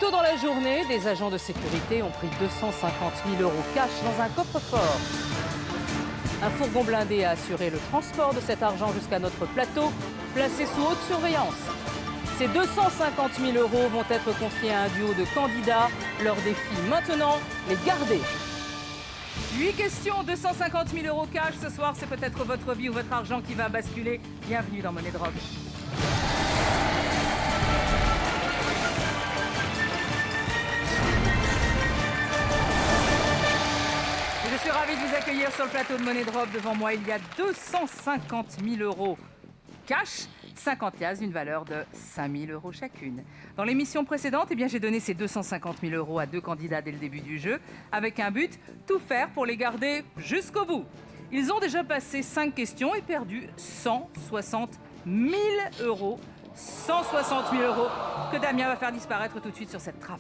tôt dans la journée, des agents de sécurité ont pris 250 000 € cash dans un coffre-fort. Un fourgon blindé a assuré le transport de cet argent jusqu'à notre plateau, placé sous haute surveillance. Ces 250 000 € vont être confiés à un duo de candidats. Leur défi maintenant, les garder. 8 questions, 250 000 € cash. Ce soir, c'est peut-être votre vie ou votre argent qui va basculer. Bienvenue dans Monnaie Drogue. Je suis ravie de vous accueillir sur le plateau de Monnaie Drogue. Devant moi, il y a 250 000 € cash, 50 liasses d'une valeur de 5 000 € chacune. Dans l'émission précédente, j'ai donné ces 250 000 € à 2 candidats dès le début du jeu, avec un but, tout faire pour les garder jusqu'au bout. Ils ont déjà passé 5 questions et perdu 160 000 €. 160 000 € que Damien va faire disparaître tout de suite sur cette trappe.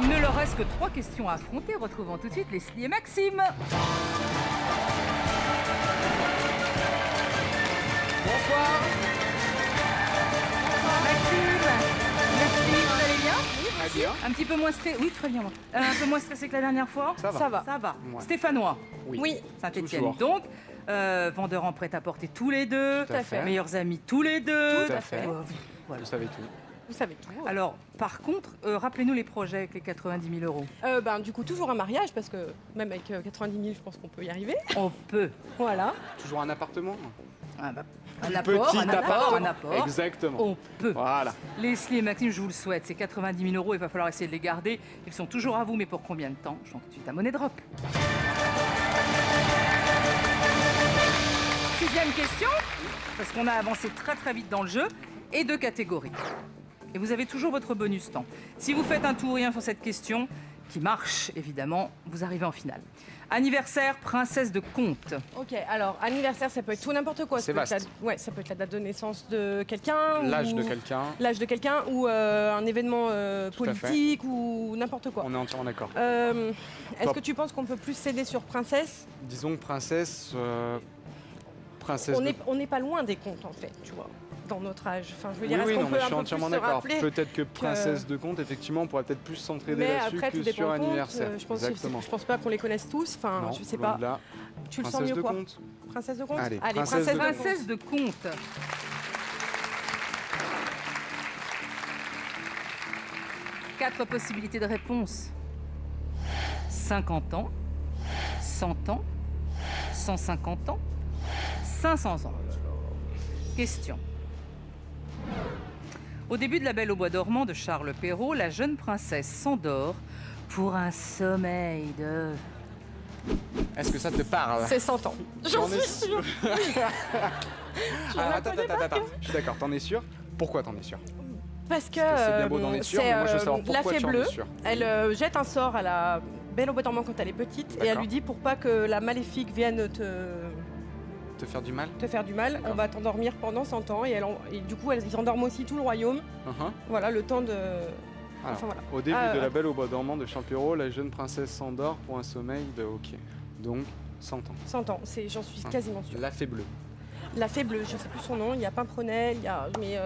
Il ne leur reste que 3 questions à affronter. Retrouvons tout de suite Leslie et Maxime. Bonsoir. Maxime, Leslie, vous allez bien? Très bien. Un petit peu moins stressé. Oui, très bien. Moi. Un peu moins stressé que la dernière fois. Ça va. Ça va. Ouais. Stéphanois. Oui. Saint-Étienne. Toujours. Donc, vendeurs en prêt-à-porter tous les deux. Tout à fait. Meilleurs amis tous les deux. Tout à fait. Voilà. Vous savez tout. Vous savez tout. Alors, par contre, rappelez-nous les projets avec les 90 000 €. Du coup, toujours un mariage, parce que même avec 90 000, je pense qu'on peut y arriver. On peut. Voilà. Toujours un appartement. Un Petit apport, appartement. un apport. Exactement. On peut. Voilà. Leslie et Maxime, je vous le souhaite, c'est 90 000 €, il va falloir essayer de les garder. Ils sont toujours à vous, mais pour combien de temps? Je chante tout de suite à Monnaie Drop. 6e question, parce qu'on a avancé très très vite dans le jeu, et 2 catégories. Et vous avez toujours votre bonus temps. Si vous faites un tout ou rien sur cette question, qui marche évidemment, vous arrivez en finale. Anniversaire, princesse de conte. Ok, alors, anniversaire, ça peut être tout n'importe quoi. C'est Ça peut être vaste. ça peut être la date de naissance de quelqu'un. L'âge ou- de quelqu'un. L'âge de quelqu'un, ou un événement Tout à fait. politique, ou n'importe quoi. On est entièrement d'accord. Est-ce Top. que tu penses qu'on peut plus céder sur princesse? Disons princesse. Princesse. On n'est pas loin des contes, en fait, tu vois, dans notre âge. Enfin, je veux dire, Oui, est-ce oui, qu'on non, peut mais je un suis peu entièrement plus se d'accord. rappeler Peut-être que princesse de conte, effectivement, on pourrait peut-être plus s'entraider Mais là-dessus après, que tout dépend sur du conte. anniversaire. Je pense pas qu'on les connaisse tous. Enfin, Non, je sais loin pas. de là. Tu le sens Princesse mieux de quoi? conte. Princesse de conte. Allez, princesse princesse de de conte. Princesse de conte. Quatre possibilités de réponse. 50 ans, 100 ans, 150 ans, 500 ans. Question. Au début de La Belle au bois dormant de Charles Perrault, la jeune princesse s'endort pour un sommeil de... Est-ce que ça te parle? C'est 100 ans. J'en J'en ai- suis sûre. Ah, attends. Je suis d'accord, t'en es sûr? Pourquoi t'en es sûr? Parce que C'est bien beau d'en être sûr, mais moi je veux savoir la pourquoi fée tu en bleue, es sûr. elle jette un sort à la Belle au bois dormant quand elle est petite et elle D'accord. lui dit pour pas que la maléfique vienne Te faire du mal? te faire du mal, D'accord. on va t'endormir pendant 100 ans et du coup ils endorment aussi tout le royaume. Uh-huh. Voilà, le temps de... Alors, Enfin, voilà. Au début Ah, de La Belle au bois dormant de Charles Perrault, la jeune princesse s'endort pour un sommeil de... Ok. Donc, 100 ans. 100 ans, j'en suis quasiment sûre. La fée bleue. La fée bleue, je sais plus son nom, il y a Pimprenel, il y a... Mais,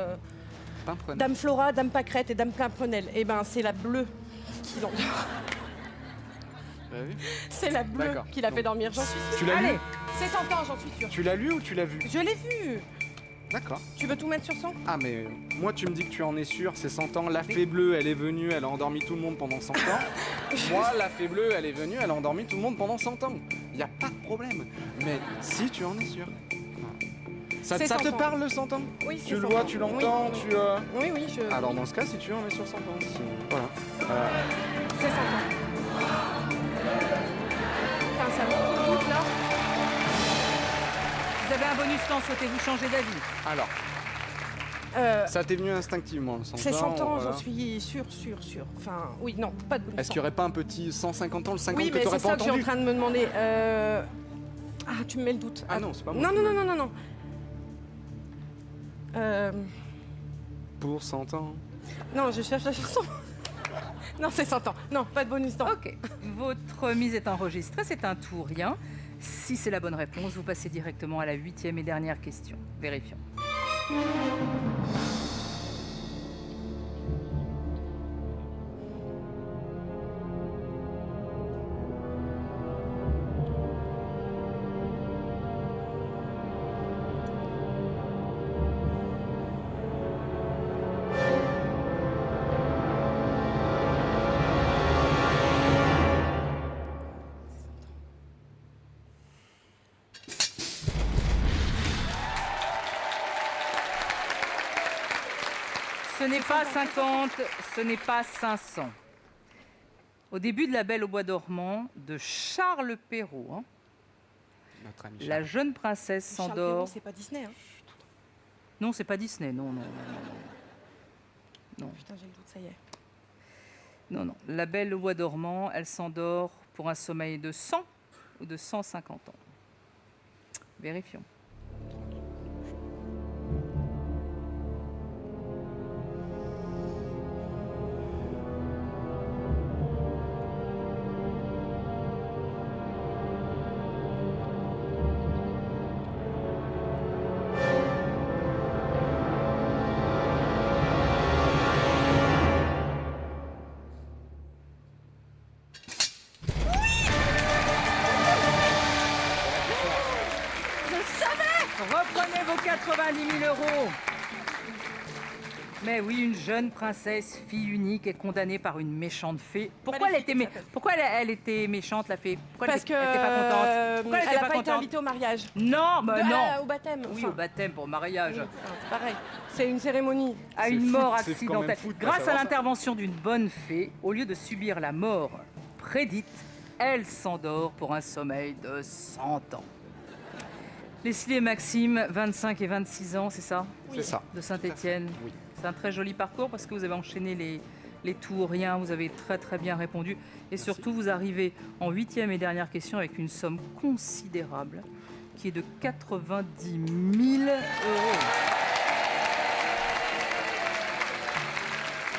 Pimprenel. Dame Flora, Dame Pâquerette et Dame Pimprenel. Et ben c'est la bleue qui l'endort. Vous avez vu? C'est la bleue D'accord. qui l'a fait Donc, dormir, j'en suis sûre. Tu l'as lu? Allez, C'est 100 ans, j'en suis sûre. Tu l'as lu ou tu l'as vu? Je l'ai vu. D'accord. Tu veux tout mettre sur 100? Ah mais moi tu me dis que tu en es sûr, c'est 100 ans, la fée bleue elle est venue, elle a endormi tout le monde pendant 100 ans. Moi la fée bleue elle est venue, elle a endormi tout le monde pendant 100 ans. Y a pas de problème. Mais si tu en es sûr. Voilà. Ça C'est te 100 ans. parle le 100 ans? Oui, c'est Tu le 100 vois, ans. tu l'entends, Oui, tu... Oui, oui, je... Alors dans ce cas, si tu veux, on est sur 100 ans. Voilà. C'est 100 ans. Putain, ça me coûte là. vous avez un bonus temps, souhaitez-vous changer d'avis? Alors, ça t'est venu instinctivement, le 100 ans. C'est 100 ans, voilà. j'en suis sûre. Enfin, oui, non, pas de bonus. Est-ce qu'il n'y aurait pas un petit 150 ans, le 50 Oui, que mais t'aurais c'est pas ça que j'ai en entendu? train de me demander. Ah, tu me mets le doute. Ah non, c'est pas moi Non, qui non, me non, mets non, non, non. Pour 100 ans. Non, je cherche la chanson. Non, c'est 100 ans. Non, pas de bonus temps. Ok, votre mise est enregistrée, c'est un tout ou rien. Si c'est la bonne réponse, vous passez directement à la 8e et dernière question. Vérifions. Ce n'est pas 50, ce n'est pas 500. Au début de La Belle au bois dormant de Charles Perrault, hein, Notre ami la jeune princesse Charles s'endort. Perrault, c'est pas Disney. Hein. Non, c'est pas Disney, non. Putain, j'ai le doute, ça y est. Non. La Belle au bois dormant, elle s'endort pour un sommeil de 100 ou de 150 ans. Vérifions. Reprenez vos 90 000 €. Mais oui, une jeune princesse, fille unique, est condamnée par une méchante fée. Pourquoi elle était méchante, la fée? Pourquoi Parce elle était pas contente? Pourquoi elle n'a pas été contente? invitée au mariage. Non, non. Au baptême. Oui, enfin. au baptême pour mariage. Oui, c'est pareil. C'est une cérémonie. À C'est une fou, mort c'est quand même accidentelle. fou de pas Grâce à savoir ça. l'intervention d'une bonne fée, au lieu de subir la mort prédite, elle s'endort pour un sommeil de 100 ans. Leslie et Maxime, 25 et 26 ans, c'est ça? C'est ça. De Saint-Étienne. Oui. C'est un très joli parcours parce que vous avez enchaîné les tours, rien, vous avez très bien répondu. Et surtout, vous arrivez en 8e et dernière question avec une somme considérable qui est de 90 000 €.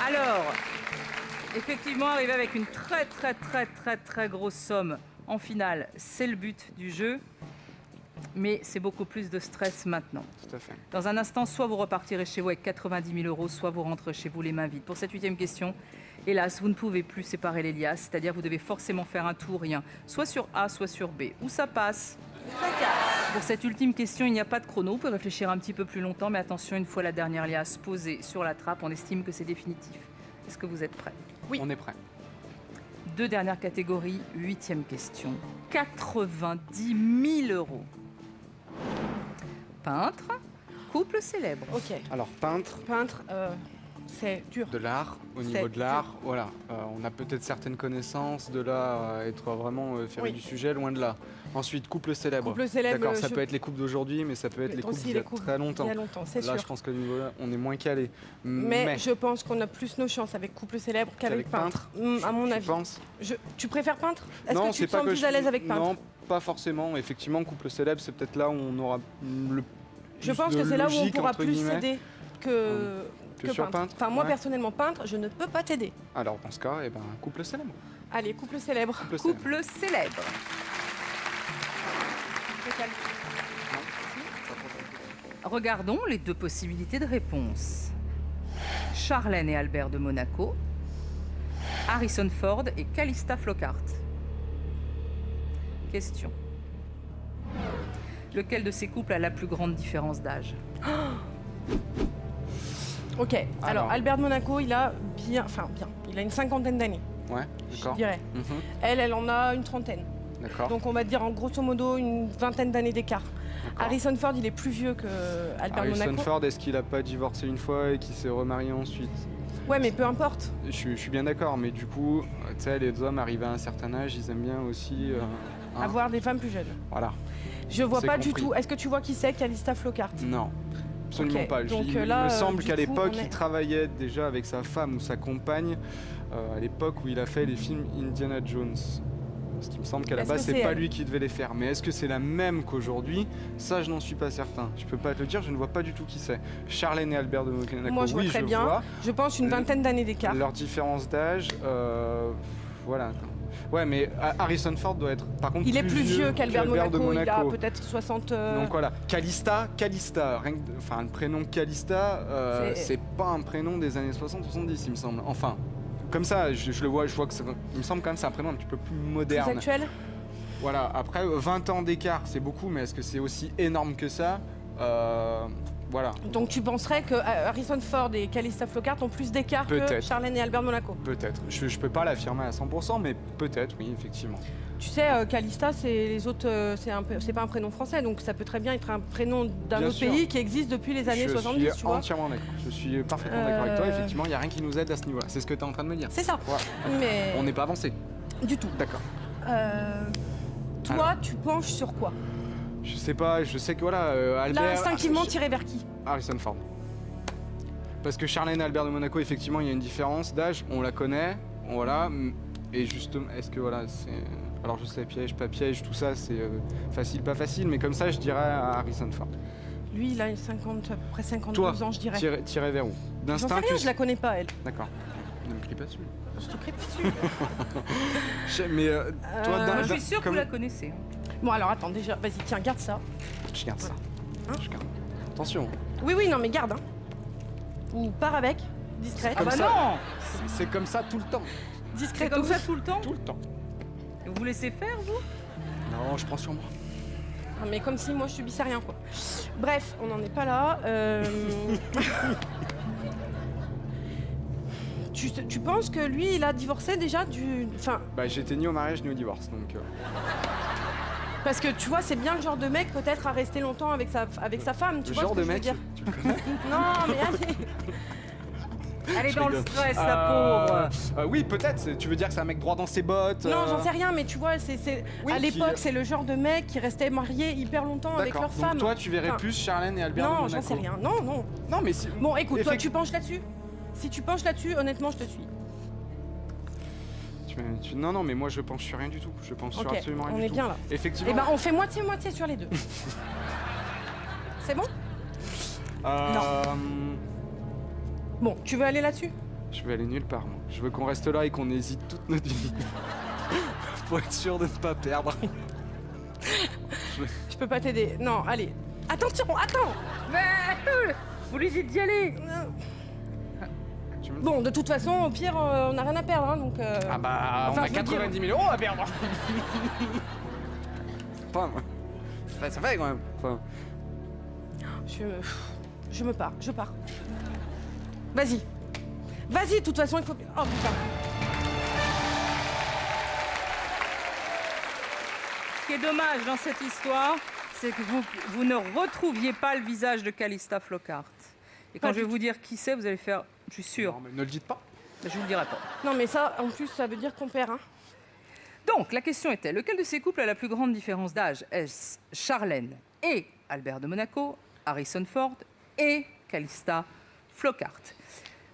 Alors, effectivement, arriver avec une très grosse somme en finale, c'est le but du jeu. Mais c'est beaucoup plus de stress maintenant. Tout à fait. Dans un instant, soit vous repartirez chez vous avec 90 000 €, soit vous rentrez chez vous les mains vides. Pour cette 8e question, hélas, vous ne pouvez plus séparer les liasses, c'est-à-dire vous devez forcément faire un tout ou rien, soit sur A, soit sur B. Où ça passe? Pour cette ultime question, il n'y a pas de chrono. Vous pouvez réfléchir un petit peu plus longtemps, mais attention, une fois la dernière liasse posée sur la trappe, on estime que c'est définitif. Est-ce que vous êtes prêts? Oui. On est prêt. 2 dernières catégories, 8e question. 90 000 €. Peintre, couple célèbre. Ok. Alors, peintre, Peintre, c'est dur. de l'art, au C'est niveau de l'art, voilà. On a peut-être certaines connaissances, de là à être vraiment féru Oui. du sujet, loin de là. Ensuite, couple célèbre. Couple célèbre, D'accord, ça je- peut être les couples d'aujourd'hui, mais ça peut être les couples Aussi d'il y les a couples très longtemps. Il y a longtemps, c'est Là, sûr. je pense qu'au niveau-là, on est moins calé. Mais je pense qu'on a plus nos chances avec couple célèbre qu'avec qu'avec peintre. À mon tu avis. penses Tu préfères peintre? Est-ce Non, que tu c'est te pas sens que plus à l'aise avec peintre? Non, pas forcément. Effectivement, couple célèbre, c'est peut-être là où on aura le Je plus pense de que c'est là où on logique, pourra entre plus guillemets. s'aider que sur peintre. peintre. Enfin, moi, Ouais. personnellement, peintre, je ne peux pas t'aider. Alors, dans ce cas, eh ben, couple célèbre. Allez, couple célèbre. Couple célèbre. Couple célèbre. Regardons les 2 possibilités de réponse. Charlène et Albert de Monaco, Harrison Ford et Calista Flockhart. Question. Lequel de ces couples a la plus grande différence d'âge? Ok, alors Alors. Albert de Monaco, il a bien, il a une 50aine d'années, Ouais, je d'accord. dirais. Mhm, Elle en a une 30aine. D'accord. Donc on va dire en grosso modo une 20aine d'années d'écart. d'accord. Harrison Ford, il est plus vieux que Albert de Harrison Monaco. Ford, est-ce qu'il a pas divorcé une fois et qu'il s'est remarié ensuite? Ouais, mais peu importe. Je suis bien d'accord, mais du coup, tu sais, les hommes arrivés à un certain âge, ils aiment bien aussi. hein, Avoir des femmes plus jeunes. Voilà. Je vois C'est pas du compris. tout. Est-ce que tu vois qui c'est, Calista Flockhart? Non, absolument Ok, pas. donc, Il là, me semble du qu'à coup, l'époque, on est- il travaillait déjà avec sa femme ou sa compagne, à l'époque où il a fait les films Indiana Jones. Parce qu'il me semble qu'à la Est-ce base, que c'est c'est pas elle lui qui devait les faire. Mais est-ce que c'est la même qu'aujourd'hui? Ça, je n'en suis pas certain. Je peux pas te le dire, je ne vois pas du tout qui c'est. Charlène et Albert de Monaco, Moi, je vois oui, très je bien. vois. Je pense une vingtaine d'années d'écart. Leur différence d'âge, voilà. Attends. Ouais, mais Harrison Ford doit être, par contre, Il est plus vieux qu'Albert de Monaco. Il a peut-être 60. Donc voilà, Calista, rien que enfin, le prénom Calista, c'est pas un prénom des années 60-70, il me semble. Enfin, comme ça, je le vois, je vois que il me semble quand même que c'est un prénom un petit peu plus plus moderne. actuel. Voilà, après 20 ans d'écart, c'est beaucoup, mais est-ce que c'est aussi énorme que ça? Voilà. Donc tu penserais que Harrison Ford et Calista Flockhart ont plus d'écart que Peut-être. Charlène et Albert de Monaco. Peut-être. Je peux pas l'affirmer à 100%, mais peut-être, oui, effectivement. Tu sais, Calista, c'est les autres, c'est pas un prénom français, donc ça peut très bien être un prénom d'un Bien autre sûr. pays qui existe depuis les années 70, Je tu suis vois. entièrement d'accord. Je suis parfaitement d'accord avec toi. Effectivement, il n'y a rien qui nous aide à ce niveau-là. C'est ce que tu es en train de me dire. C'est ça. Voilà. Mais On n'est pas avancé. du tout. D'accord. Toi, Alors. tu penches sur quoi? Je sais pas, je sais que voilà, Là, Albert... instinctivement tiré vers qui? Harrison Ford. Parce que Charlène et Albert de Monaco, effectivement, il y a une différence d'âge, on la connaît, voilà. Et justement, est-ce que voilà, c'est... Alors je sais, piège, pas piège, tout ça, c'est facile, pas facile, mais comme ça, je dirais à Harrison Ford. Lui, il a 50, à peu près 52 Toi, ans, je dirais. tirer vers où? J'en sais D'instinct, rien, tu... je la connais pas, elle. D'accord. Ne me crie pas dessus. Je te crie dessus. Mais toi, Moi, je suis sûre que comme- vous la connaissez. Bon, alors attends, déjà, vas-y, tiens, garde ça. Je garde ça. Hein Je garde. Attention. Oui, oui, non, mais garde, hein. Ou pars avec, discrète. Ah bah ça. non. C'est comme ça tout le temps. C'est Discrète comme ça tout le temps. Tout le temps. Vous vous laissez faire, vous? Non, je prends sur moi. Ah, mais comme si moi je subissais rien, quoi. Bref, on n'en est pas là. Tu penses que lui, il a divorcé déjà du... Enfin, Bah, j'étais ni au mariage ni au divorce, donc... parce que tu vois, c'est bien le genre de mec peut-être à rester longtemps avec sa femme, tu le vois genre ce que de je veux mec, dire. tu le connais? Non, mais allez. Elle est dans le rigole. stress, la pauvre. Oui, peut-être. Tu veux dire que c'est un mec droit dans ses bottes Non, j'en sais rien, mais tu vois, Oui, à qui- l'époque, c'est le genre de mec qui restait marié hyper longtemps avec D'accord. leur Donc femme. toi, tu verrais Enfin, plus Charlène et Albert de Non, Monaco. j'en sais rien. Non, non. Non, mais si... Bon, écoute, toi, Effect- tu penches là-dessus. Si tu penches là-dessus, honnêtement, je te suis. Non, non, mais moi, je pense sur rien du tout. Je pense sur Ok, absolument rien on du est tout. bien là. Effectivement. Eh ben, on fait moitié-moitié sur les deux. C'est bon? Bon, tu veux aller là-dessus? Je vais aller nulle part, moi. Je veux qu'on reste là et qu'on hésite toute notre vie. Pour être sûr de ne pas perdre. Je peux pas t'aider. Non, allez. Attention, attends! Mais vous lui dites d'y aller. Tu me- Bon, de toute façon, au pire, on n'a rien à perdre, hein, donc... Ah bah, Enfin, on a je veux dire- 90 000 € à perdre. Enfin, ça fait quand même. Enfin, Je me pars, je pars. Vas-y. Vas-y, de toute façon, il faut... Oh, putain. Ce qui est dommage dans cette histoire, c'est que vous ne retrouviez pas le visage de Calista Flockhart. Et quand Pas je vais du vous dire qui c'est, vous allez faire, je suis sûre, non, mais ne le dites pas. mais je vous le dirai pas. Non, mais ça, en plus, ça veut dire qu'on perd, hein. Donc, la question était, lequel de ces couples a la plus grande différence d'âge? Est-ce Charlène et Albert de Monaco, Harrison Ford et Calista Flockhart?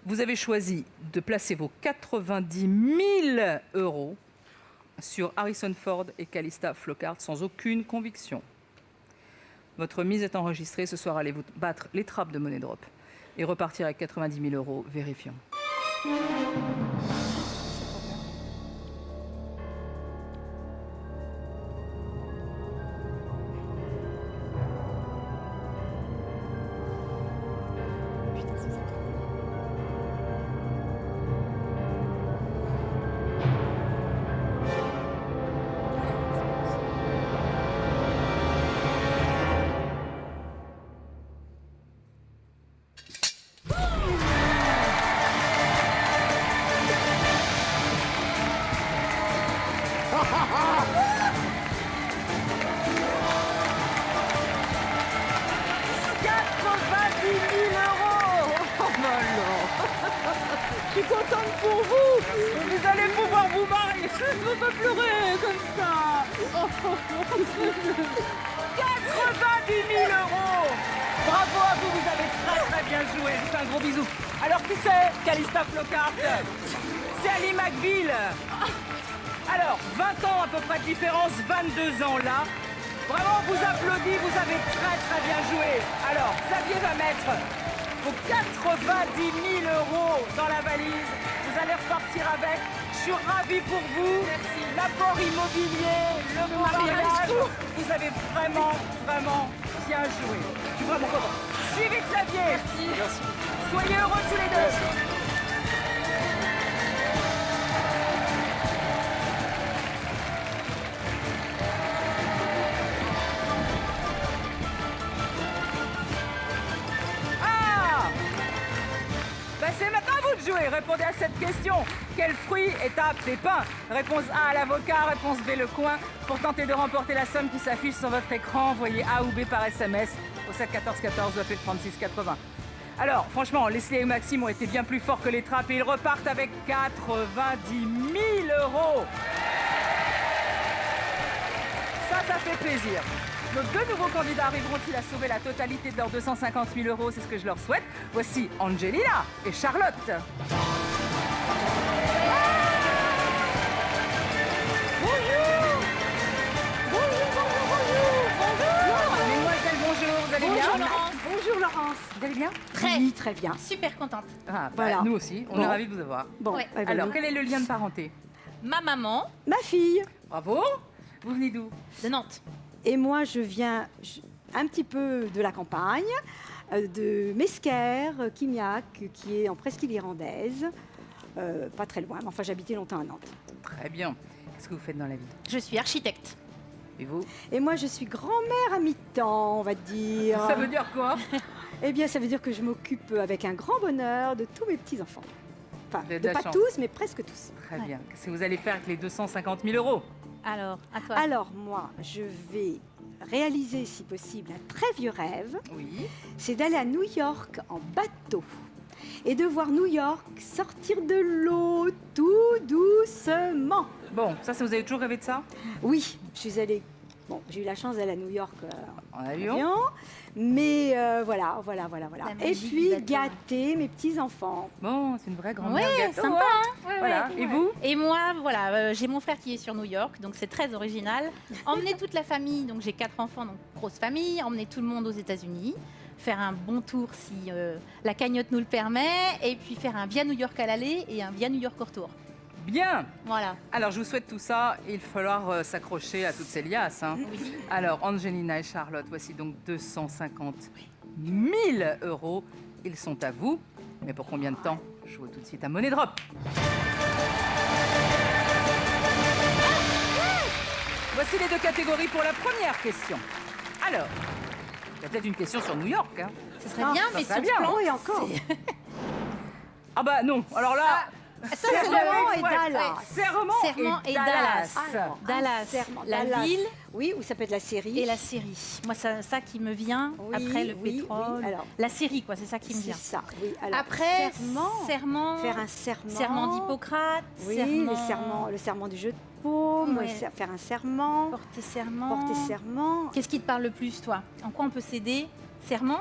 Vous avez choisi de placer vos 90 000 € sur Harrison Ford et Calista Flockhart sans aucune conviction. Votre mise est enregistrée. Ce soir, allez-vous battre les trappes de Money Drop et repartir avec 90 000 € vérifiant. Je suis contente pour vous. Vous allez pouvoir vous marier. Je ne veux pas pleurer comme ça. 90 000 €. Bravo à vous, vous avez très bien joué. Je vous fais un gros bisou. Alors qui c'est Calista Flockhart? C'est Ali McBeal. Alors, 20 ans à peu près de différence, 22 ans là. Vraiment, on vous applaudit, vous avez très bien joué. Alors, Xavier va mettre vos 90 000 € dans la valise. Vous allez repartir avec. Je suis ravie pour vous. Merci. L'apport immobilier, le mariage. Vous avez vraiment bien joué. Je suis vraiment content. Suivez Xavier. Merci. Soyez heureux tous les deux. c'est maintenant à vous de jouer. Répondez à cette question. Quel fruit est à pépins? Réponse A, l'avocat. Réponse B, le coin. Pour tenter de remporter la somme qui s'affiche sur votre écran, envoyez A ou B par SMS au 7 14 14 ou appelez le 36 80. Alors, franchement, Leslie et Maxime ont été bien plus forts que les trappes et ils repartent avec 90 000 €. Ça fait plaisir. Nos deux nouveaux candidats arriveront-ils à sauver la totalité de leurs 250 000 €? C'est ce que je leur souhaite. Voici Angelina et Charlotte. Mesdemoiselles, bonjour, vous allez bien? Bonjour Laurence. Bonjour Laurence. Vous allez bien? Oui, très bien. Super contente. Ah, Voilà. nous aussi, on est Bon. ravis de vous avoir. Bon, Ouais. eh ben, Alors, nous- quel est le lien de parenté? Ma maman ma fille. Bravo. Vous venez d'où? de Nantes. Et moi, je viens un petit peu de la campagne, de Mesquer, Quimiac, qui est en presqu'île irlandaise. Pas très loin, mais enfin, j'habitais longtemps à Nantes. Très bien. Qu'est-ce que vous faites dans la vie? Je suis architecte. Et vous? Et moi, je suis grand-mère à mi-temps, on va dire. Ça veut dire quoi? Eh bien, ça veut dire que je m'occupe avec un grand bonheur de tous mes petits-enfants. Enfin, Vous avez de de la pas chance. tous, mais presque tous. Très Ouais. bien. Qu'est-ce que vous allez faire avec les 250 000 €? Alors, à toi. Alors, moi, je vais réaliser, si possible, un très vieux rêve. Oui. C'est d'aller à New York en bateau et de voir New York sortir de l'eau tout doucement. Bon, ça vous avez toujours rêvé de ça? Oui, je suis allée. Bon, j'ai eu la chance d'aller à New York En en avion? avion, mais voilà. La Et magie puis du bateau. gâter mes petits-enfants. Bon, c'est une vraie grand-mère Ouais, gâteau, sympa. hein. hein. Ouais, Voilà. ouais. Et vous? Et moi, voilà, j'ai mon frère qui est sur New York, donc c'est très original. Emmener toute la famille, donc j'ai 4 enfants, donc grosse famille. Emmener tout le monde aux États-Unis, faire un bon tour si la cagnotte nous le permet, et puis faire un via New York à l'aller et un via New York au retour. Bien. Voilà. Alors, je vous souhaite tout ça. Il va falloir s'accrocher à toutes ces liasses, hein. Oui. Alors, Angelina et Charlotte, voici donc 250 000 €. Ils sont à vous. Mais pour combien de temps? Je vois tout de suite un money drop. Voici les deux catégories pour la première question. Alors, il y a peut-être une question sur New York, hein. Ce serait Ah, bien, ça mais serait sur bien. ce plan, Oh, et encore. Ah bah non, alors là, ça, c'est Serment le- et Dallas. Serment et Dallas. Alors, Dallas, Serment, la Dallas. ville Oui, ou ça peut être la série. et la série. Moi, ça qui me vient Oui, après le oui, pétrole. oui, alors. La série, quoi, c'est ça qui me C'est vient. ça, oui. Alors, Après, serment. Faire un serment. serment d'Hippocrate, Oui, le serment du jeu de paume, Ouais. faire un serment, porter serment. porter serment. Qu'est-ce qui te parle le plus, toi? En quoi on peut s'aider? Serment?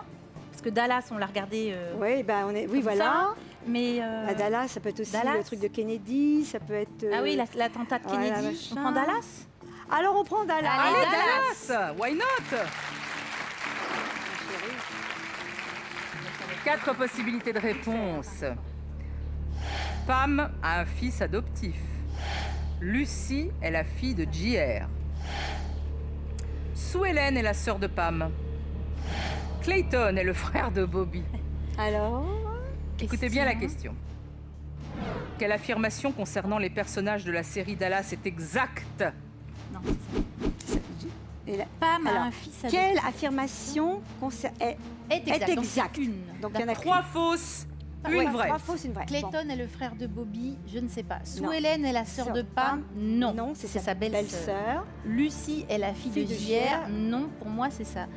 Parce que Dallas, on l'a regardé. Oui, ben on est, oui, Comme voilà. Mais. À Dallas, ça peut être aussi Dallas. le truc de Kennedy, ça peut être. Ah oui, l'attentat de voilà, Kennedy. machin. On prend Dallas? Alors on prend Dallas. Allez, Allez, Dallas. Dallas, why not? 4 possibilités de réponse. Pam a un fils adoptif. Lucie est la fille de JR. Sue Ellen est la sœur de Pam. Clayton est le frère de Bobby. Alors, Écoutez bien la question. Quelle affirmation concernant les personnages de la série Dallas est exacte? Non. et la- Pam a Alors, un fils quelle affirmation est est exacte. Donc, c'est une. Donc il y en a 3 fausses, une Ouais, vraie. 3 fausses, une vraie. Clayton Bon. est le frère de Bobby, je ne sais pas. Sue Non. Ellen est la sœur de Pam, non. Non, c'est sa belle-sœur. belle-sœur. Lucie est la fille de JR, non. Pour moi, c'est Sa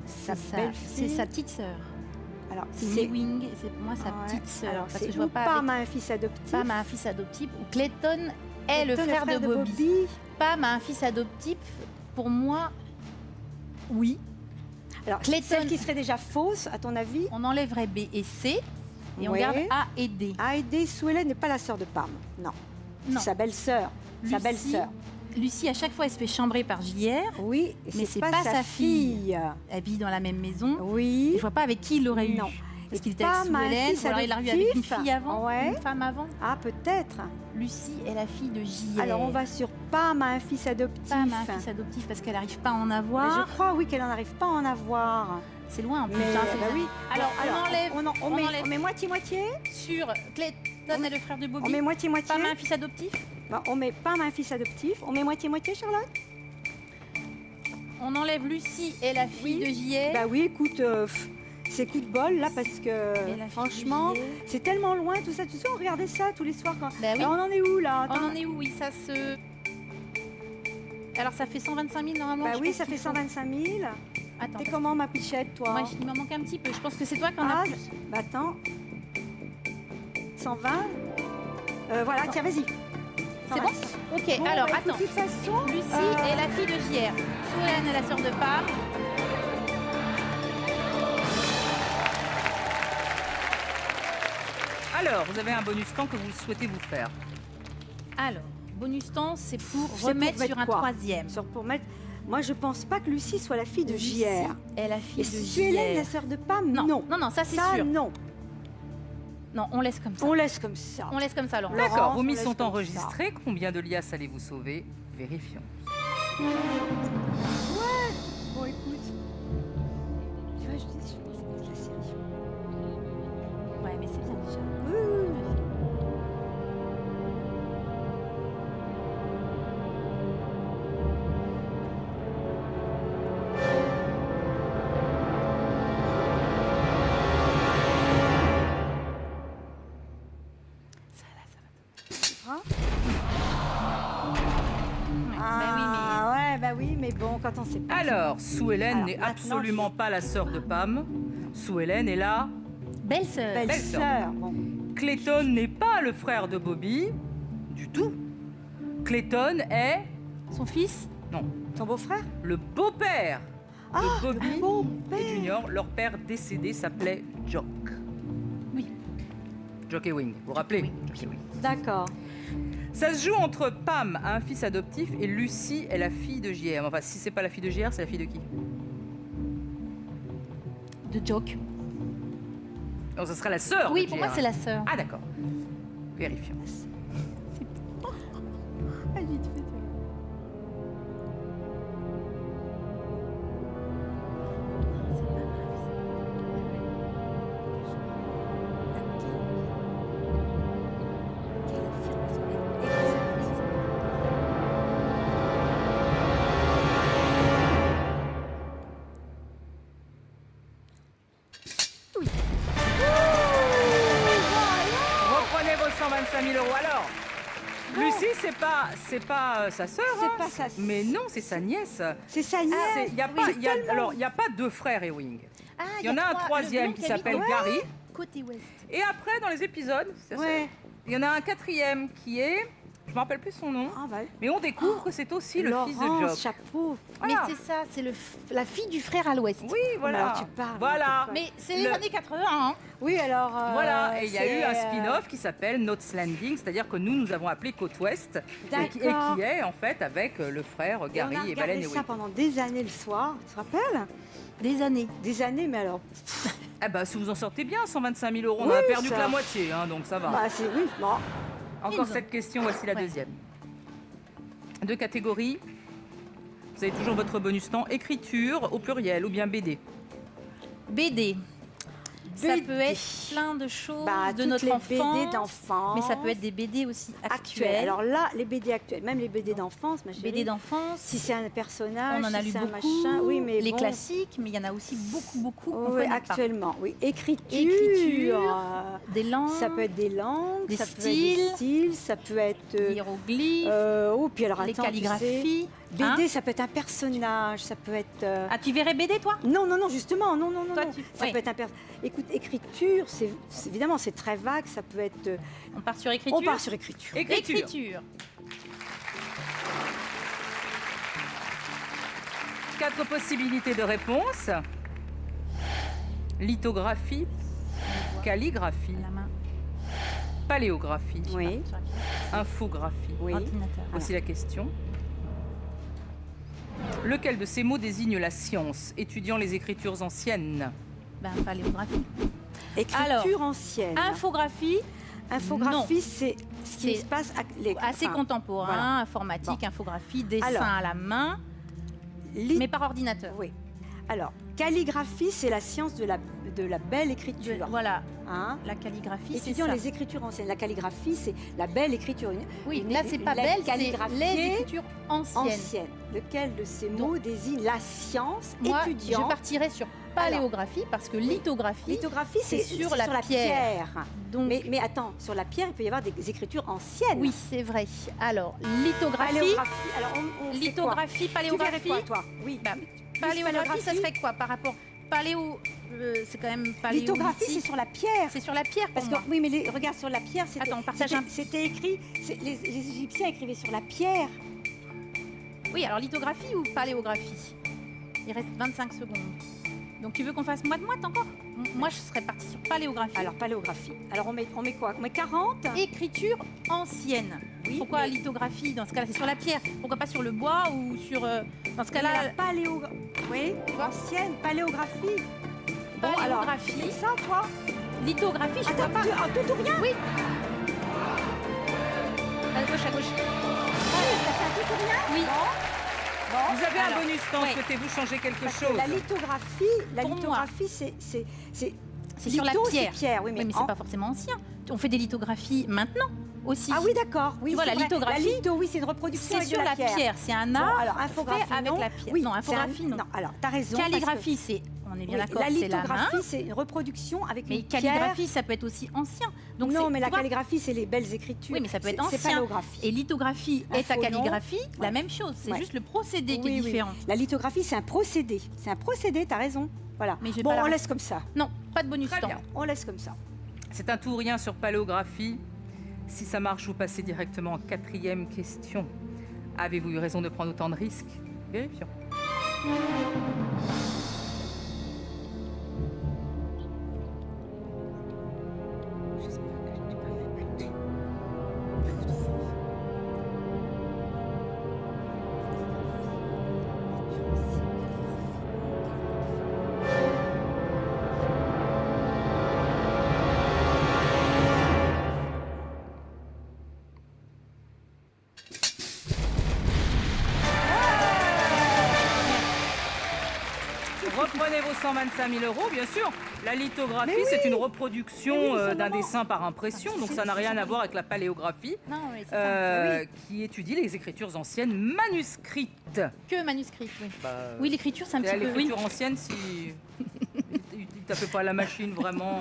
c'est belle-fille. sa petite sœur. Alors, C'est c'est Wing, c'est pour moi sa Ouais. petite sœur. Alors, Parce c'est que je vois ou pas Pam avec a un fils adoptif. Pam a un fils adoptif ou Clayton est le Clayton, frère de Bobby. Pam a un fils adoptif, pour moi, oui. Alors, Clayton- celle qui serait déjà fausse, à ton avis? On enlèverait B et C et on Ouais. garde A et D. Heidi Sue n'est pas la sœur de Pam. Non. Non. C'est sa belle-sœur. Sa Lucie- belle-sœur. Lucie, à chaque fois, elle se fait chambrer par JR. Oui, Mais c'est pas sa fille. Elle vit dans la même maison. Oui. Je vois pas avec qui il l'aurait eu. Non. Est-ce qu'il Et était avec Pam Sue a un Ellen fils ou alors il l'a eu avec une adoptif. fille avant, Ouais. une femme avant. Ah, peut-être. Lucie est la fille de JR. Alors, on va sur Pam a un fils adoptif. Pam a un fils adoptif parce qu'elle n'arrive pas à en Mais avoir. je crois, oui, qu'elle n'en arrive pas à en avoir. C'est loin en plus. Mais hein, c'est bah ça. oui. Alors, on enlève on on enlève. met moitié-moitié. sur Clayton est le frère de On Bobby. met moitié-moitié. Pam a un fils adoptif. Bon, on met Pam a un fils adoptif. On met moitié-moitié, Charlotte? On enlève Lucie et la fille Oui. de JR. Bah oui, écoute, c'est coup de bol là parce que Et la franchement, fille de juillet. c'est tellement loin tout ça. Tu sais, on regardait ça tous les soirs quand. Bah oui. Alors, on en est où là? On en est où? Oui, ça se... Alors, ça fait 125 000 normalement. Bah je oui, pense ça qu'il fait faut. 125 000. Attends, T'es parce comment ma pichette, que toi? moi, il m'en manque un petit peu. Je pense que c'est toi qui en as Ah, plus. bah attends. 120. Voilà, tiens, vas-y. C'est bon? Ok, Bon, alors bah, écoute, attends. de toute façon, Lucie est la fille de JR. Solène est la sœur de Pam. Alors, vous avez un bonus temps que vous souhaitez vous faire. Alors, bonus temps, c'est pour C'est pour remettre mettre sur un quoi? troisième. pour mettre. Moi, je pense pas que Lucie soit la fille de Lucie JR. est la fille Et de si tu es Hélène, la JR. sœur de Pam, Non, non. non, non, ça c'est Ça, sûr. non. Non, on laisse comme ça. On laisse comme ça. On laisse comme ça, Laurent. Laurence, D'accord, on vos mises laisse sont comme enregistrées. Combien de liasses allez-vous sauver? Vérifions. Bon, écoute. Tu vois, je pense que c'est la série. Ouais, mais c'est bien déjà. Oui, oui, oui. Ça va, ça va. Hein? Ouais, Ah, ouais, bah oui, mais bon, quand on sait pas. Alors, Sue-Hélène Alors, n'est maintenant, absolument pas la sœur de Pam. Sue-Hélène est là. mais oui. Belle-sœur. Belle-sœur. Bon. Clayton n'est pas le frère de Bobby. Du tout. Clayton est Son fils. Ton beau-frère? le beau-père Ah, de Bobby le beau-père. et Junior. Leur père décédé s'appelait Jock. Oui. Jock et Wing, vous vous rappelez? Jock et Wing. D'accord. Ça se joue entre Pam, un fils adoptif, et Lucie est la fille de JR. Enfin, si c'est pas la fille de JR, c'est la fille de qui? De Joke. Donc, ce sera la sœur Oui, de pour JR. moi, c'est la sœur. Ah, d'accord. Vérifions. Ah, vite fait, toi. Reprenez vos 125 000 euros. Alors, Lucie, c'est pas sa sœur. C'est hein. pas sa Mais non, c'est sa nièce. C'est sa nièce. Il n'y a, pas- y a- alors, y a pas deux frères Ewing. Ah, Il y en a un troisième qui s'appelle Gary. Côté ouest. Et après, dans les épisodes, Ouais. il y en a un quatrième qui est... Je ne me rappelle plus son nom. Ah, bah, Mais on découvre que c'est aussi le fils de Laurence, Jock. chapeau. Voilà. Mais c'est ça, c'est la fille du frère à l'ouest. Oui, voilà. Alors, tu parles, Voilà. n'importe Mais c'est les Le- années 80, hein. Oui, alors. Voilà, et il y a eu un c'est, spin-off qui s'appelle Notes Landing, c'est-à-dire que nous avons appelé Côte Ouest, et qui D'accord. est en fait avec le frère Et on Gary a et regardé Baleine ça Ewing. pendant des années le soir, tu te rappelles? Des années. Des années, mais alors. Eh ben, si vous en sortez bien, 125 000 euros, on Oui, en a perdu ça. que la moitié, hein, donc ça va. Bah, c'est. Oui, bon. Encore Ils ont- cette question, voici la Ouais. deuxième. Deux catégories. Vous avez toujours votre bonus temps. Écriture au pluriel ou bien BD. BD. Ça BD. peut être plein de choses Bah, de toutes notre les enfance. BD d'enfance. Mais ça peut être des BD aussi actuelles. Alors là, les BD actuelles, même les BD d'enfance, ma chérie. BD d'enfance. Si c'est un personnage, On en a si lu c'est un beaucoup. machin. Oui, mais les bon. classiques, mais il y en a aussi beaucoup qu'on Oui, connaît pas. actuellement, oui. Écriture. Écriture, Des langues, Ça peut être des langues, des ça peut être styles, des styles, ça peut être. hiéroglyphes, Oh, puis alors les attends, tu sais, calligraphies. BD, hein. ça peut être un personnage, ça peut être. Ah, tu verrais BD, toi? Non, non, non, justement, non, non, non. Toi, non. tu- Ça oui. peut être un personnage. Écoute, écriture, évidemment, c'est très vague, ça peut être. On part sur écriture. On part sur écriture. Écriture. Écriture. 4 possibilités de réponse. Lithographie, calligraphie, La main. paléographie, Oui, Sur la pièce. infographie. oui. Ordinateur. Voici la question. Lequel de ces mots désigne la science, étudiant les écritures anciennes? Ben, paléographie. Écriture ancienne. Infographie, Infographie, c'est ce qui C'est se passe. assez enfin, contemporain, voilà. informatique, infographie, dessin Alors. à la main, lit- mais par ordinateur. Oui. Alors, calligraphie, c'est la science de la belle écriture. Voilà, Hein? la calligraphie, c'est Étudiant ça. les écritures anciennes. La calligraphie, c'est la belle écriture. Oui, une- là, c'est pas la belle, c'est calligraphiée les écritures anciennes. ancienne. Lequel de ces Donc- mots désigne la science Moi, étudiant je partirais sur paléographie parce que lithographie, Lithographie, c'est sur la pierre. Donc, Mais attends, sur la pierre, il peut y avoir des écritures anciennes. oui, c'est vrai. Alors, lithographie, Paléographie. Alors, on fait lithographie, quoi? Tu verrais paléographie. quoi, toi? Oui. Bah, paléographie, ça serait quoi par rapport paléo c'est quand même paléolithique. Lithographie, c'est sur la pierre. C'est sur la pierre pour Parce que, moi. oui, mais regarde, sur la pierre, Attends, partage un- c'était écrit, les Égyptiens écrivaient sur la pierre. Oui, alors lithographie ou paléographie? Il reste 25 secondes. Donc tu veux qu'on fasse moite-moite encore? Moi, je serais partie sur paléographie. Alors, paléographie. Alors, on met quoi? On met 40? Écriture ancienne. Oui, Pourquoi mais- lithographie? Dans ce cas-là, c'est sur la pierre. Pourquoi pas sur le bois ou sur... dans ce Mais cas-là, la paléographie. Oui, ancienne, paléographie. Bon, alors, paléographie, c'est ça, toi? lithographie, je Ah, vois pas. tout ou rien? Oui. À gauche, à gauche. T'as fait un tout ou rien? Oui. Bon, Vous avez alors, un bonus temps, ouais. souhaitez-vous changer quelque parce que chose? la Pour moi. lithographie, c'est C'est sur la litho, pierre. c'est pierre, oui, Oui, mais en- c'est pas forcément ancien. On fait des lithographies maintenant aussi. Ah oui, d'accord. Oui, Tu vois, c'est la vrai. lithographie, La litho, oui, c'est une reproduction C'est avec sur de la pierre. C'est un art alors, infographie, fait avec non. la pierre. Oui, non, c'est infographie, non. Non, alors, t'as raison. parce que- Calligraphie, c'est... On est bien oui, d'accord, la c'est la main. lithographie, c'est une reproduction avec Mais une pierre. calligraphie, ça peut être aussi ancien. Donc Non, c'est- mais tu la vois, calligraphie, c'est les belles écritures. Oui, mais ça peut être C'est ancien. paléographie. Et lithographie est à Info, non. calligraphie, la Ouais. même chose. C'est Ouais. juste le procédé qui est Oui, oui. différent. La lithographie, c'est un procédé. C'est un procédé, t'as raison. Voilà. Mais j'ai Bon, pas la on ref. laisse comme ça. Non, pas de bonus Très temps. bien. On laisse comme ça. C'est un tout ou rien sur paléographie. Si ça marche, vous passez directement en 4e question. Avez-vous eu raison de prendre autant de risques? Vérifions. Reprenez vos 125 000 euros, bien sûr. La lithographie, Mais oui. c'est une reproduction Mais oui, c'est d'un vraiment- dessin par impression, donc ça n'a rien à voir avec la paléographie, Non, mais c'est ça. qui étudie les écritures anciennes manuscrites. Que manuscrit, oui. Bah, Oui, l'écriture, c'est un c'est petit peu... Oui. l'écriture ancienne, si il tapait pas à la machine, vraiment.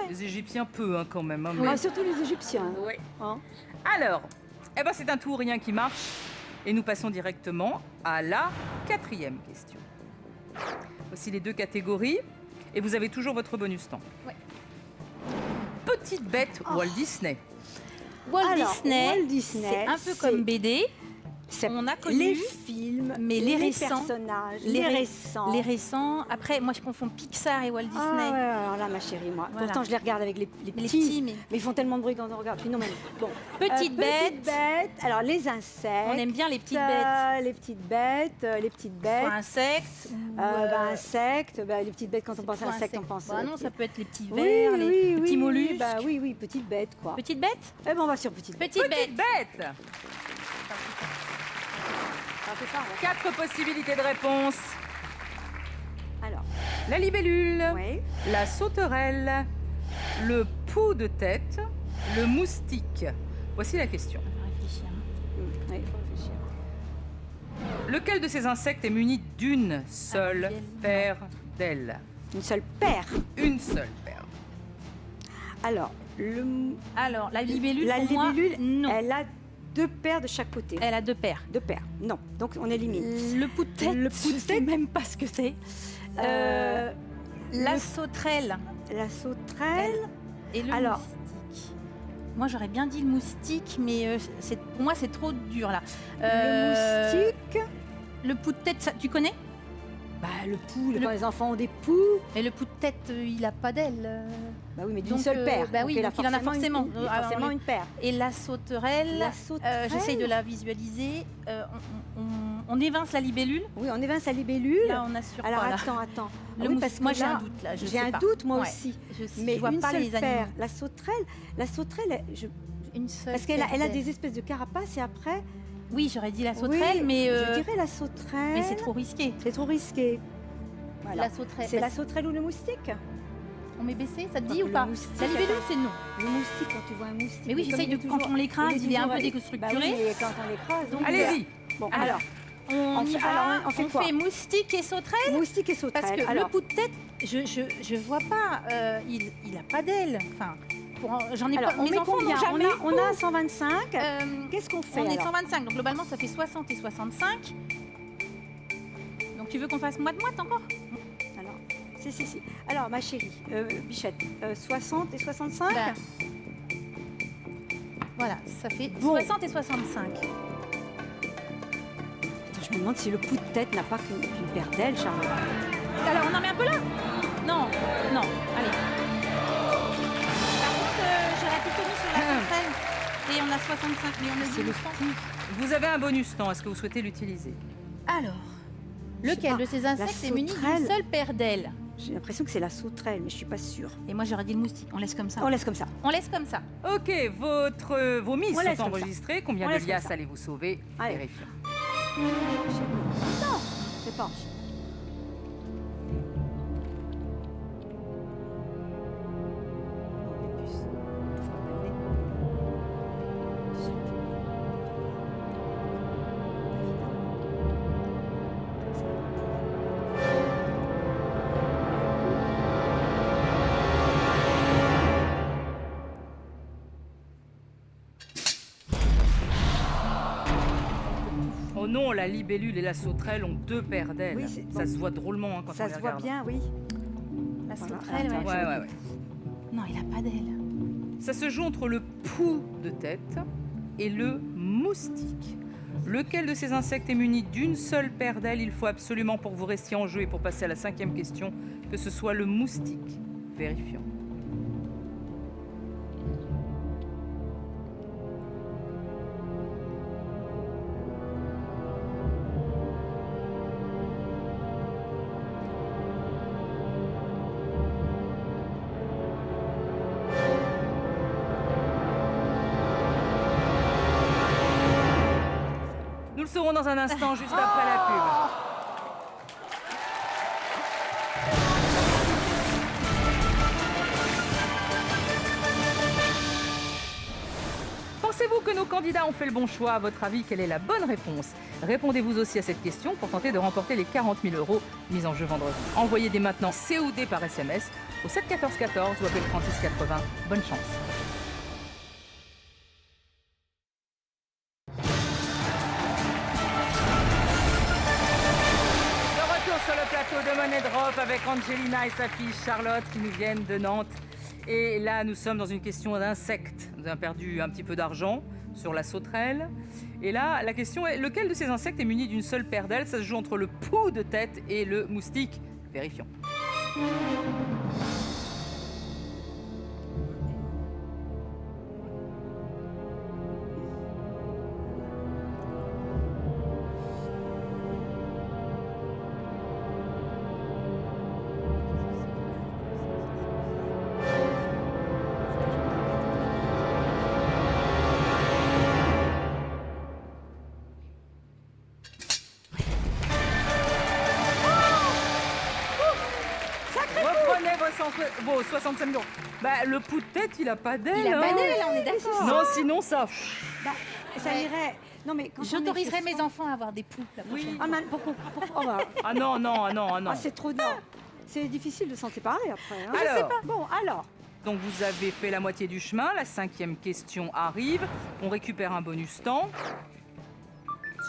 Les Égyptiens, peu hein, quand même. hein, mais- Ah, surtout les Égyptiens. Ouais. Hein. Alors, eh ben, c'est un tout ou rien qui marche. Et nous passons directement à la 4e question. Voici les deux catégories. Et vous avez toujours votre bonus temps. Ouais. Petite bête Walt Disney. Walt Alors, Disney, Walt Disney, c'est un peu c'est- comme BD. C'est On a connu, les films, mais les les récents, personnages, les les ré- récents. les récents. Après, moi, je confonds Pixar et Walt Disney. Ah ouais, alors là, ma chérie, moi. Voilà. Pourtant, je les regarde avec les Les petits. petits, mais Mais ils font tellement de bruit quand on regarde. Puis non, mais bon. Petite bête. Petite bête. Alors, les insectes. On aime bien les petites bêtes. Les petites bêtes. Les petites bêtes. Soit insectes. ou, Insectes. Les petites bêtes, quand on pense à soit insectes, on pense. Bah non, ça peut être les petits Oui, vers, les oui, petits oui, mollusques. Bah oui, oui, petites bêtes, quoi. Petite bête. Eh ben, on va sur petites bêtes. Petite bête. Petite bête. Ah, c'est ça, ouais. 4 possibilités de réponse. Alors, La libellule, oui. la sauterelle, le pou de tête, le moustique. Voici la question. On va réfléchir. Oui, il faut réfléchir. Lequel de ces insectes est muni d'une seule Ah, paire d'ailes? Une seule paire. Une seule paire. Alors, Alors, la libellule, la pour moi, libellule, non. elle a deux paires de chaque côté. Elle a deux paires. Deux paires. Non. Donc, on élimine. Le pou de tête, Le pou de je sais tête. même pas ce que c'est. La sauterelle La sauterelle. et le Alors. moustique. Moi, j'aurais bien dit le moustique, mais pour moi, c'est trop dur, là. Le moustique. Le pou de tête, ça, tu connais? Bah, le pou, Le- quand les enfants ont des poux. Mais le pou de tête, il a pas d'aile. Bah oui, mais d'une Donc, seule paire. bah oui, il donc il en a forcément. Il a Alors, forcément le- une paire. Et la sauterelle, La sauterelle. j'essaye de la visualiser. On évince la libellule. Oui, on évince la libellule. Là, on assure Alors, pas. Là. attends. Le Oui, mousse- parce que moi, j'ai là, un doute, là. Je J'ai sais un pas. doute, moi Ouais. aussi. Je Mais vois une pas seule les paire. animaux. La sauterelle, Une seule parce qu'elle a paire des espèces de carapaces et après. Oui, j'aurais dit la sauterelle, Oui, mais, je dirais la sauterelle. mais c'est trop risqué. C'est trop risqué. Voilà. La sauterelle. C'est bah, la sauterelle ou le moustique? On met baissé, ça te Enfin, dit ou le pas? moustique, La libellule, attends. c'est non. Le moustique, quand tu vois un moustique. Mais oui, comme j'essaye il de. est Quand toujours- on l'écrase, il est un peu toujours- déstructuré. Bah oui, mais quand on l'écrase. donc, Allez-y. Bon, Alors, alors, On y fait- va. alors, on fait quoi fait moustique et sauterelle. Moustique et sauterelle. Parce que alors, le pouls de tête, je vois pas. Il a pas d'aile. Enfin, j'en ai alors, pas. on Mes met enfants combien n'ont jamais. on a 125. Qu'est-ce qu'on fait On est alors 125, donc globalement ça fait 60 et 65. Donc tu veux qu'on fasse moite-moite encore? Alors, si. Alors, ma chérie, Bichette, 60 et 65 Bah, Voilà, ça fait Bon. 60 et 65. Attends, je me demande si le pouls de tête n'a pas qu'une paire d'ailes, Charlotte. Alors on en met un peu là? Non, allez. Par contre, j'aurais plutôt mis sur la sauterelle. Et on a 65, mais on a C'est dit le le Vous avez un bonus temps, est-ce que vous souhaitez l'utiliser? Alors, Je sais lequel pas, de ces insectes est muni sauterelle. d'une seule paire d'ailes? J'ai l'impression que c'est la sauterelle, mais je suis pas sûre. Et moi j'aurais dit le moustique, on laisse comme ça. On laisse comme ça. On laisse comme ça. Ok, vos mises On laisse sont comme ça. enregistrées. Combien On de laisse comme liasses ça. allez-vous sauver? Allez. Vérifions. Non, c'est pas. Oh non, la libellule et la sauterelle ont 2 paires d'ailes. Oui, c'est- Ça se voit drôlement hein, quand on Ça les se voit regarde. bien, oui. La Voilà, sauterelle, attends, ouais. Ouais. Non, il a pas d'aile. Ça se joue entre le pouls de tête et le moustique. Lequel de ces insectes est muni d'une seule paire d'ailes? Il faut absolument, pour que vous restiez en jeu et pour passer à la 5e question, que ce soit le moustique. Vérifions. Nous le saurons dans un instant, juste après la pub. Pensez-vous que nos candidats ont fait le bon choix? À votre avis, quelle est la bonne réponse? Répondez-vous aussi à cette question pour tenter de remporter les 40 000 € mis en jeu vendredi. Envoyez dès maintenant COD par SMS au 7 14 14 ou appelez 36 80. Bonne chance. De retour sur le plateau de Money Drop avec Angelina et sa fille Charlotte qui nous viennent de Nantes. Et là, nous sommes dans une question d'insectes. Nous avons perdu un petit peu d'argent sur la sauterelle. Et là, la question est, lequel de ces insectes est muni d'une seule paire d'ailes? Ça se joue entre le pouls de tête et le moustique. Vérifions. Reprenez vos 65 millions. Bah, le pouls de tête, il a pas d'aile. Il a pas hein. d'aile, on est d'accord. Non, sinon ça. Bah, ça irait. Non, mais quand on J'autoriserai est chez mes soi- enfants à avoir des poux la prochaine Oui. Ah, man, oh, bah, Ah non, non, ah non, ah non. ah, c'est trop dur. C'est difficile de s'en séparer après. Hein. Alors. Bon, alors. Donc vous avez fait la moitié du chemin, la 5e question arrive, on récupère un bonus temps,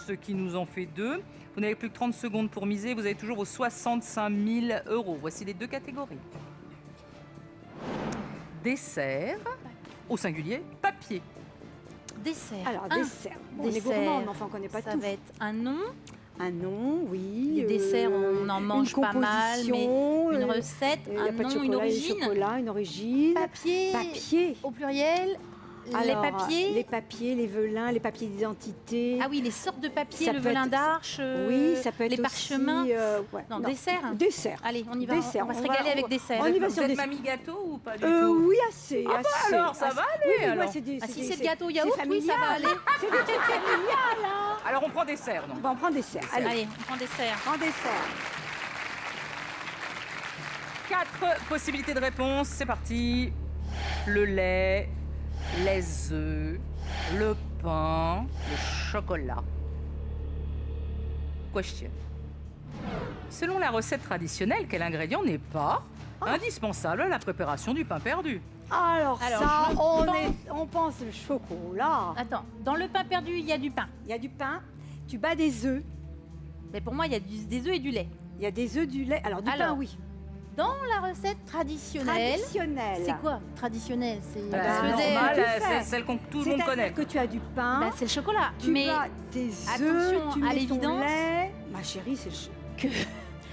ce qui nous en fait 2. Vous n'avez plus que 30 secondes pour miser, vous avez toujours vos 65 000 €. Voici les 2 catégories. Dessert, au singulier, papier. Dessert. Alors, Un. dessert. Bon, on est Dessert. gourmand, mais enfin, on connaît pas Ça tout. va être un nom. Un nom, oui. Les desserts, on en mange une pas mal, mais composition, une recette, il y a un pas de nom, chocolat, une il y a origine. chocolat, une origine. Papier. Papier. Au pluriel. Alors, les papiers. Les papiers, les velins, les papiers d'identité. Ah oui, les sortes de papiers, Ça le peut velin être- d'arche. Oui, ça peut être les aussi, parchemins. ouais, Non, dessert. Dessert. Allez, on y va. Dessert. On va se régaler avec dessert. on y va Vous sur êtes des- mamie gâteau ou pas du tout? Oui, assez, Ah bah assez. alors, ça assez. va Oui, aller, oui, alors. moi, c'est Ah, si c'est le gâteau yaourt, oui, ça va aller. C'est des trucs familiales, hein. Alors on prend dessert donc. Bon, on prend dessert. Allez, Allez, on prend dessert. prends dessert. 4 possibilités de réponse, c'est parti. Le lait, les œufs, le pain, le chocolat. question. Selon la recette traditionnelle, quel ingrédient n'est pas indispensable à la préparation du pain perdu? Alors Alors, ça, je on pense le chocolat. Attends, dans le pain perdu, il y a du pain. Il y a du pain, tu bats des œufs, Mais pour moi, il y a des œufs et du lait. il y a des œufs, du lait. Alors du pain, Alors, oui. Dans la recette traditionnelle, Traditionnel. c'est quoi traditionnel? C'est Bah, ça se faisait- normal, tout c'est faire. celle que tout le monde C'est-à-dire connaît. que tu as du pain, Bah, c'est le chocolat. tu mais bats tes attention œufs, tu à mets ton l'évidence. lait. Ma chérie, c'est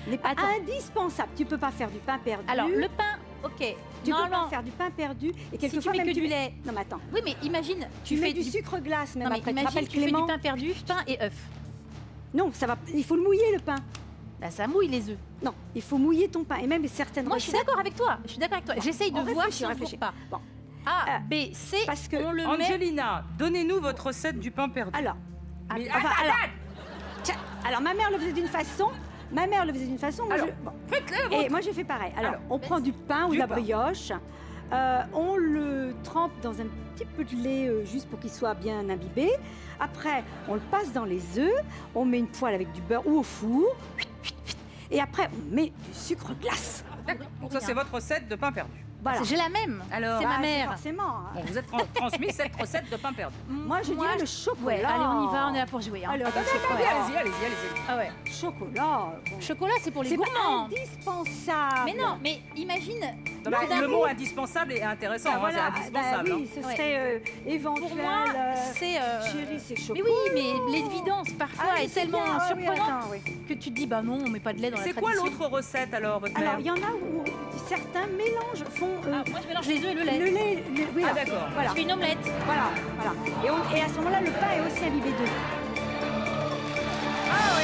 n'est pas Attends. indispensable. Tu peux pas faire du pain perdu. alors le pain, ok. tu peux Normalement, pas faire du pain perdu. Et si tu quelquefois mets même que du lait. Non mais attends, Oui, mais imagine, tu fais mets du sucre glace même Non, mais après. Tu te imagine, rappelles tu fais du Clément? pain perdu, pain et œuf. Non, ça va. Il faut le mouiller le pain. Bah, ça mouille les œufs. Non, il faut mouiller ton pain. Et même certaines Moi, je suis recettes. d'accord avec toi. Je suis d'accord avec toi. J'essaye de On voir réfléchit, si on réfléchit. trouve pas. Bon. A, B, C, parce que on le met. Angelina, donnez-nous votre recette du pain perdu. Alors, Mais enfin, attends, alors, tiens, alors ma mère le faisait d'une façon. Moi, Alors, bon. faites-le. Et moi j'ai fait pareil. Alors, on prend du pain ou Du de la pain. brioche, on le trempe dans un petit peu de lait juste pour qu'il soit bien imbibé. Après, on le passe dans les œufs, on met une poêle avec du beurre ou au four. Et après, on met du sucre glace. D'accord. Donc ça, c'est votre recette de pain perdu. Voilà. J'ai la même. Alors, c'est Bah, ma mère. Forcément. hein. Bon, vous êtes transmis cette recette de pain perdu. Moi, je dirais le chocolat. Ouais, allez, on y va, on est là pour jouer. Hein. Allez, Attendez, chocolat. allez-y, allez-y. Ah ouais. Chocolat. bon. Chocolat, c'est pour les C'est pas gourmands. indispensable. Mais non, mais imagine. Non, mais d'un le coup, mot indispensable est intéressant, Ah, hein, voilà, c'est indispensable. bah oui, ce serait éventuel. pour moi, c'est. Chérie, c'est Mais chocolat. oui, mais l'évidence parfois Ah oui, est c'est tellement bien. Ah oui, surprenante attends, oui. que tu te dis bah non, on met pas de lait dans la C'est quoi tradition. l'autre recette alors, votre Alors, mère il y en a où certains mélangent, font Ah, moi je mélange les œufs et le lait. oui, Ah, là. d'accord. Voilà, Je fais une omelette. voilà, voilà. Et à ce moment-là, le pain est aussi imbibé d'œufs. Ah oui.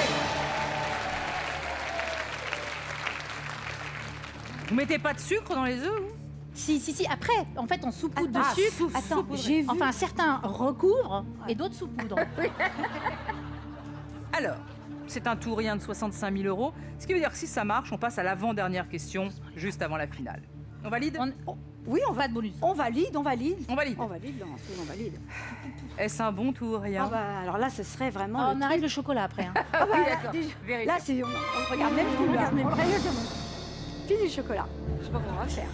Vous mettez pas de sucre dans les œufs, vous? Si. Après, en fait, on saupoudre de Ah, sucre. attends, saupoudré. j'ai vu. Enfin, certains recouvrent et d'autres saupoudrent. Alors, c'est un tout rien de 65 000 euros. Ce qui veut dire que si ça marche, on passe à l'avant-dernière question, juste avant la finale. On valide? Oui, Pas de bonus. on valide. On valide. On valide, non, on valide. Est-ce un bon tout ou rien? Ah bah, alors là, ce serait vraiment Oh, le on arrive le chocolat après. Hein. Ah bah, Oui, là, d'accord. déjà- Vérifiez. là, c'est, on le regarde même plus. Là. On le regarde même plus. Fini le chocolat. Je sais pas comment on va faire.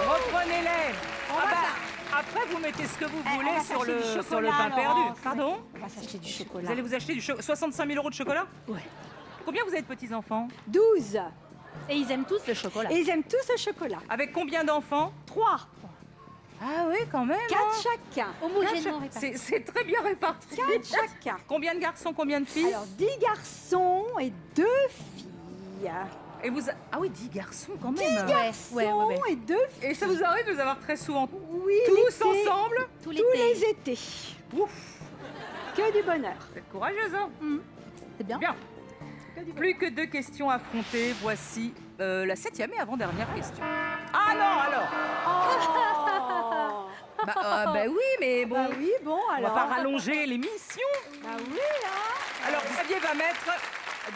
Reprenez-les. On Ah va bah, après, vous mettez ce que vous on voulez va sur s'acheter le, du sur le chocolat, pain perdu. Laurence. Pardon? On va s'acheter du chocolat. Vous allez vous acheter 65 000 euros de chocolat? Ouais. Combien vous avez de petits-enfants? 12. Et ils aiment tous le chocolat. Et ils aiment tous le chocolat. Avec combien d'enfants? 3. Ah oui, quand même. 4 hein. chacun. Homogènement répartis. C'est très bien réparti. 4 chacun. Combien de garçons, combien de filles? Alors, 10 garçons et 2 filles. Et vous... Ah oui, 10 garçons quand même. Ouais. Et 2 filles. Et ça vous arrive de les avoir très souvent Oui, tous l'été, ensemble? Tous tous les étés. Ouf, Que du bonheur. vous êtes courageuse, hein? C'est bien. Bien. Que du bonheur. Plus que 2 questions à affronter. Voici la 7e et avant-dernière question. Ah non, alors Oh. bah oui, mais bon, Bah oui, bon, on va alors. pas rallonger l'émission. Bah oui, hein. Alors, Xavier va mettre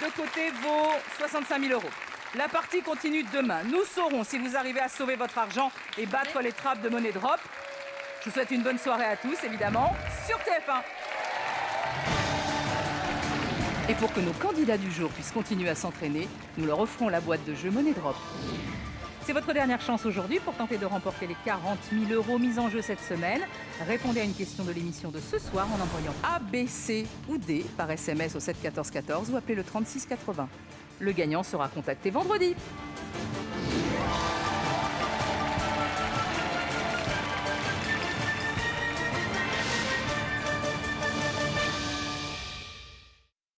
de côté vos 65 000 euros. La partie continue demain. Nous saurons si vous arrivez à sauver votre argent et battre les trappes de Money Drop. Je vous souhaite une bonne soirée à tous, évidemment, sur TF1. Et pour que nos candidats du jour puissent continuer à s'entraîner, nous leur offrons la boîte de jeu Money Drop. C'est votre dernière chance aujourd'hui pour tenter de remporter les 40 000 euros mis en jeu cette semaine. Répondez à une question de l'émission de ce soir en envoyant A, B, C ou D par SMS au 7 14 14 ou appelez le 36 80. Le gagnant sera contacté vendredi.